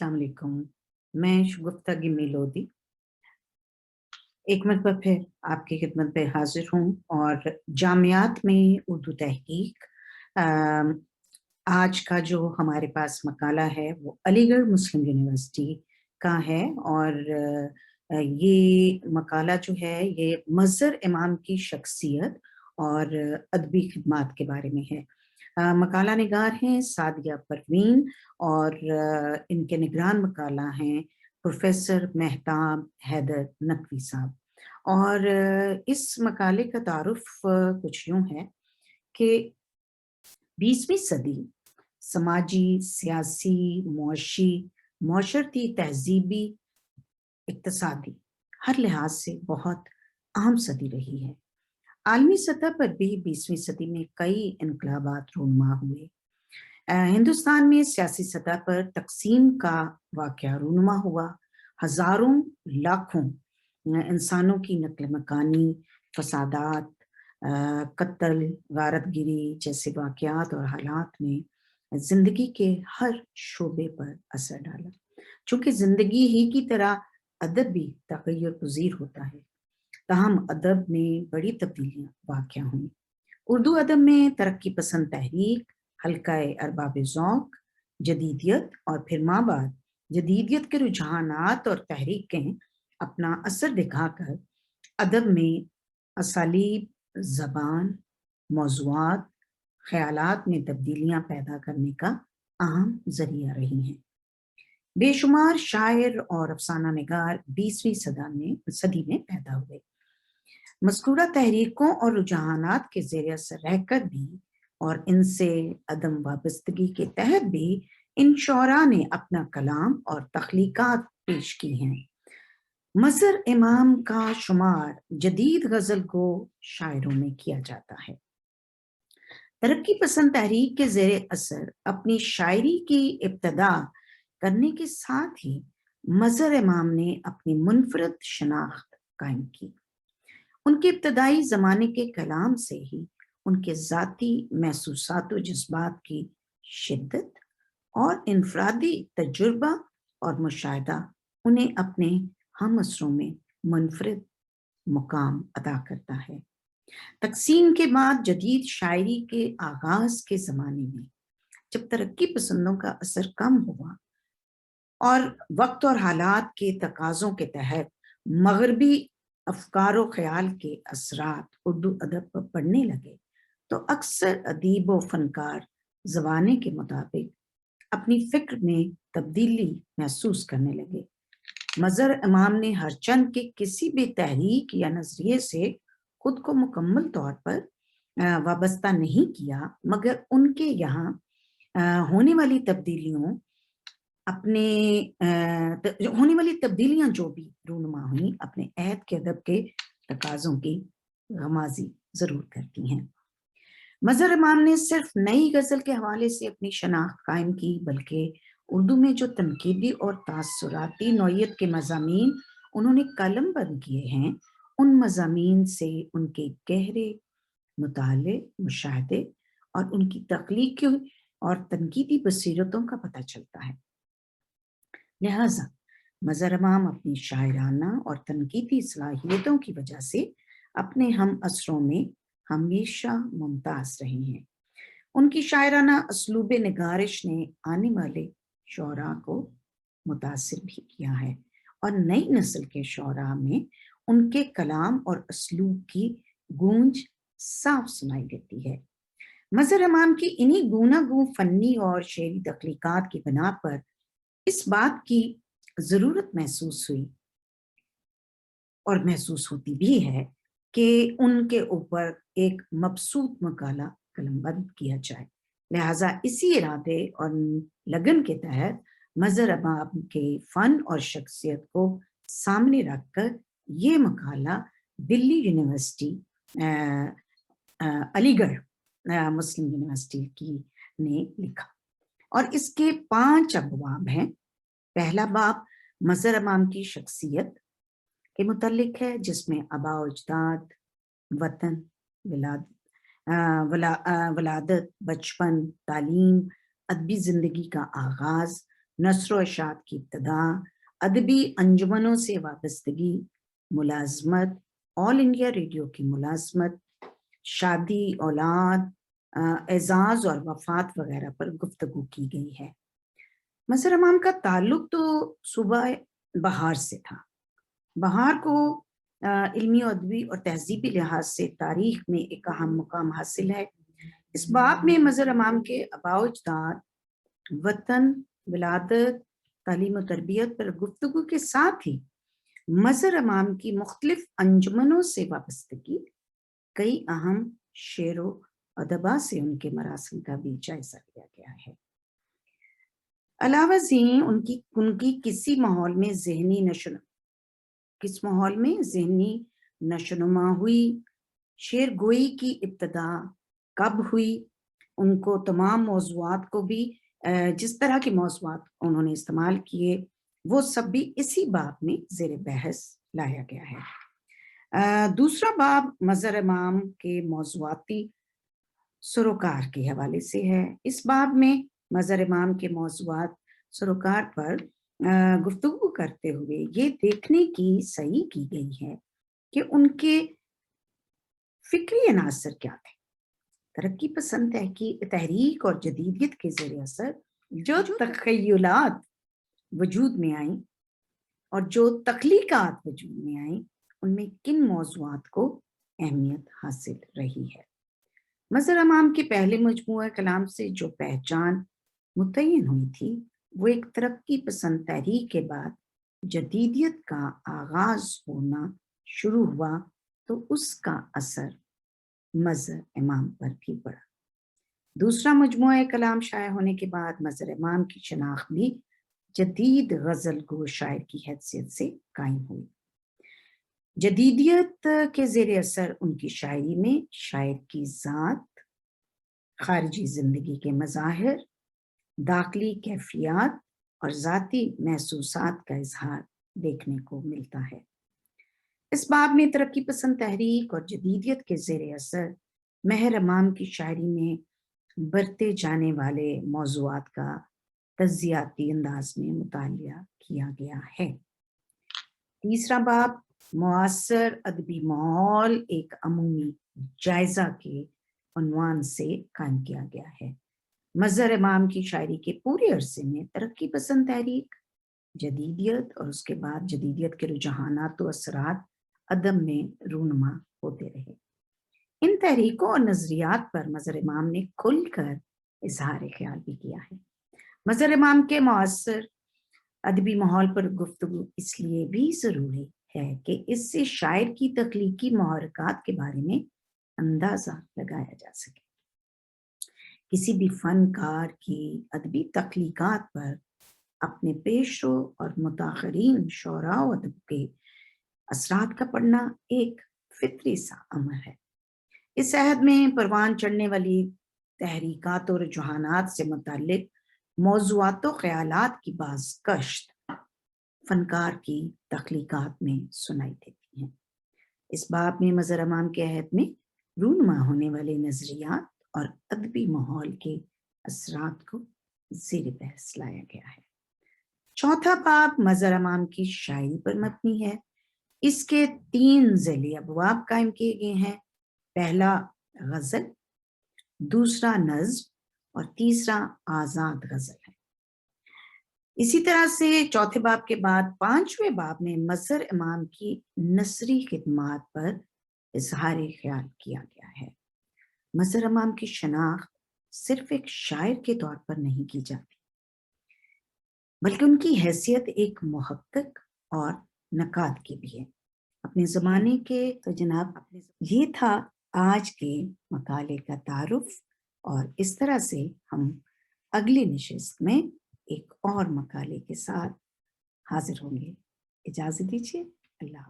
अस्सलाम वालेकुम। मैं शगुफ्ता गिम्मी लोधी एक मरतबा फिर आपकी खिदमत पे हाजिर हूँ और जामियात में उर्दू तहकीक। अम, आज का जो हमारे पास मकाला है वो अलीगढ़ मुस्लिम यूनिवर्सिटी का है और ये मकाला जो है ये मज़हर इमाम की शख्सियत और अदबी खिदमात के बारे में है। मकाला निगार हैं सादिया परवीन और इनके निगरान मकाला हैं प्रोफेसर मेहताब हैदर नकवी साहब। और इस मकाले का तारुफ कुछ यूं है कि 20वीं सदी समाजी, सियासी, मुआशी, माशरती, तहजीबी, इक्तसादी हर लिहाज से बहुत अहम सदी रही है। आलमी सतह पर भी 20वीं सदी में कई इनकलाबात रूनुमा हुए। हिंदुस्तान में सियासी सतह पर तकसीम का वाक़या रूनुमा हुआ। हज़ारों, लाखों इंसानों की नक़्ल मकानी, फ़सादात, कत्ल, गारतगिरी जैसे वाक़यात और हालात ने ज़िंदगी के हर शोबे पर असर डाला। चूँकि ज़िंदगी ही की तरह अदब भी तग़य्युर पज़ीर होता है, ताहम अदब में बड़ी तब्दीलियाँ वाक़या हुईं। उर्दू अदब में तरक्की पसंद तहरीक, हल्का-ए अरबाब-ए-ज़ौक़, जदीदियत और फिर माँ बाद जदीदियत के रुझानात और तहरीकें अपना असर दिखाकर अदब में असालीब, ज़बान, मौज़ूआत, ख़यालात में तब्दीलियाँ पैदा करने का अहम ज़रिया रही हैं। बेशुमार शायर और अफ़साना निगार 20वीं सदी में पैदा हुए। मज़कूरा तहरीकों और रुझानात के ज़ेर असर रहकर भी और इनसे अदम वाबस्तगी के तहत भी इन शोरा ने अपना कलाम और तख्लीक़ात पेश की हैं। मज़हर इमाम का शुमार जदीद गज़ल गो शायरों में किया जाता है। तरक्की पसंद तहरीक के ज़ेर असर अपनी शायरी की इब्तिदा करने के साथ ही मज़हर इमाम ने अपनी मुनफ़रिद शनाख्त कायम की। उनके इब्तदाई ज़माने के कलाम से ही उनके ज़ाती महसूसात व जज़्बात की शिद्दत और इनफ़रादी तजुर्बा और मुशाहिदा उन्हें अपने हम असरों में मुनफ़रिद मुकाम अता करता है। तक़सीम के बाद जदीद शायरी के आगाज़ के ज़माने में जब तरक्की पसंदों का असर कम हुआ और वक्त और हालात के तकाज़ों के तहत मग़रबी अफ़कार व ख़याल के असरात उर्दू अदब पर पड़ने लगे, तो अक्सर अदीब व फ़नकार ज़माने के मुताबिक अपनी फ़िक्र में तब्दीली महसूस करने लगे। मज़हर इमाम ने हरचंद के किसी भी तहरीक या नज़रिए से खुद को मुकम्मल तौर पर वाबस्ता नहीं किया, मगर उनके यहाँ होने वाली तब्दीलियों होने वाली तब्दीलियां जो भी रूनुमा हुई अपने अहद के अदब के तकाज़ों की गमाज़ी ज़रूर करती हैं। मज़हर इमाम ने सिर्फ नई गज़ल के हवाले से अपनी शनाख्त कायम की, बल्कि उर्दू में जो तनकीदी और तासुराती नौइयत के मज़ामीन उन्होंने कलमबंद किए हैं, उन मज़ामीन से उनके गहरे मुताले, मुशाहदे और उनकी तख्लीकी और तनकीदी बसीरतों का पता चलता है। लिहाजा मज़हर इमाम अपनी शायराना और तनकीदी सलाहियतों की वजह से अपने हम असरों में हमेशा मुमताज़ रहे हैं। उनकी शायराना असलूब निगारिश ने आने वाले शोरा को मुतासिर भी किया है और नई नस्ल के शोरा में उनके कलाम और असलूब की गूंज साफ सुनाई देती है। मज़हर इमाम की इन्हीं गूनागू फन्नी और शेरी तख्लीकात की बिना पर इस बात की ज़रूरत महसूस हुई और महसूस होती भी है कि उनके ऊपर एक मबसूत मकाला कलमबंद किया जाए। लिहाजा इसी इरादे और लगन के तहत मज़हर इमाम के फ़न और शख्सियत को सामने रखकर ये मकाला दिल्ली यूनिवर्सिटी अलीगढ़ मुस्लिम यूनिवर्सिटी की ने लिखा और इसके 5 अबवाब हैं। पहला बाब मज़हर इमाम की शख्सियत के मुतल्लिक है, जिसमें आबा अजदाद, वतन, वलादत, बचपन, तालीम, अदबी ज़िंदगी का आगाज़, नस्र व इशाअत की इब्तदा, अदबी अंजुमनों से वाबस्तगी, मुलाजमत, ऑल इंडिया रेडियो की मुलाजमत, शादी, औलाद, एजाज और वफात वगैरह पर गुफ्तगू की गई है। मज़हर अमाम का ताल्लुक तो सूबा बहार से था। बहार को इल्मी, अदबी और तहजीबी लिहाज से तारीख में एक अहम मुकाम हासिल है। इस बाब में मज़हर अमाम के आबाओ अजदाद, वतन, विलादत, तालीम और तरबियत पर गुफ्तगू के साथ ही मज़हर अमाम की मुख्तलिफ अंजुमनों से वाबस्तगी, कई अहम शेरो अदबा से उनके मरासिम का भी जायजा लिया गया है। अलावा ज़ीं उनकी किसी माहौल में ज़हनी नशोनुमा हुई, शेर गोई की इब्तदा कब हुई, उनको तमाम मौज़ूआत को भी जिस तरह के मौज़ूआत उन्होंने इस्तेमाल किए, वो सब भी इसी बाब में ज़ेर बहस लाया गया है। दूसरा बाब मज़हर इमाम के मौज़ूआती सरोकार के हवाले से है। इस बाब में मज़हर इमाम के मौज़ूआत सरोकार पर गुफ्तगू करते हुए ये देखने की सही की गई है कि उनके फिक्री अनासर क्या थे। तरक्की पसंद तहरीक और जदीदियत के ज़रिए असर जो तख़य्युलात वजूद में आई और जो तख्लीकात वजूद में आई, उनमें किन मौज़ूआत को अहमियत हासिल रही है। मज़हर अमाम के पहले मजमूआ कलाम से जो पहचान मुतय्यन हुई थी, वो एक तरक्की पसंद तहरीक के बाद जदीदियत का आगाज होना शुरू हुआ, तो उसका असर मज़हर इमाम पर भी पड़ा। दूसरा मजमूआ कलाम शाया होने के बाद मज़हर इमाम की शनाख्त भी जदीद गज़ल गो शायर की हैसियत से कायम हुई। जदीदियत के ज़ेर असर उनकी शायरी में शायर की ज़ात, खारिजी ज़िंदगी के मज़ाहिर, दाखिली कैफियत और ज़ाती महसूसात का इजहार देखने को मिलता है। इस बाब में तरक्की पसंद तहरीक और जदीदियत के ज़ेर असर महर अमाम की शायरी में बरते जाने वाले मौज़ूआत का तज़्ज़ियाती अंदाज में मुतालिया किया गया है। तीसरा बाब मुआसर अदबी माहौल एक अमूमी जायजा के उन्वान से कायम किया गया है। मज़हर इमाम की शायरी के पूरे अरसे में तरक्की पसंद तहरीक, जदीदियत और उसके बाद जदीदियत के रुझानात व असरात अदब में रूनुमा होते रहे। इन तहरीकों और नजरियात पर मज़हर इमाम ने खुलकर इजहार ख्याल भी किया है। मज़हर इमाम के मुआसर अदबी माहौल पर गुफ्तगू इसलिए भी ज़रूरी है कि इससे शायर की तख्लीकी महरक़ात के बारे में अंदाज़ा लगाया जा सके। किसी भी फनकार की अदबी तख्लीकात पर अपने पेशरो और मुताखरीन शोरा अदब के असरात का पढ़ना एक फितरी सा अमर है। इस अहद में परवान चढ़ने वाली तहरीकात और रुझानात से मुताल्लिक मौज़ूआत व ख़यालात की बाज़ कश्त फनकार की तख्लीकात में सुनाई देती हैं। इस बाब में मज़हर अमाम के अहद में रूनुमा होने वाले नज़रियात और अदबी माहौल के असरात को ज़ेर बहस लाया गया है। चौथा बाब मज़हर अमाम की शायरी पर मबनी है। इसके 3 ज़ैली अबवाब कायम किए गए हैं। पहला गज़ल, दूसरा नज़्म और तीसरा आज़ाद गज़ल है। इसी तरह से चौथे बाब के बाद 5वें बाब में मज़हर इमाम की नसरी खिदमात पर इजहार ख्याल किया गया है। मज़हर इमाम की शनाख्त सिर्फ एक शायर के तौर पर नहीं की जाती, बल्कि उनकी हैसियत एक मुहक्किक और नकाद की भी है। अपने ज़माने के तो जनाब ये था आज के मकाले का तारुफ, और इस तरह से हम अगली नशिस्त में एक और मकाले के साथ हाजिर होंगे। इजाज़त दीजिए। अल्लाह।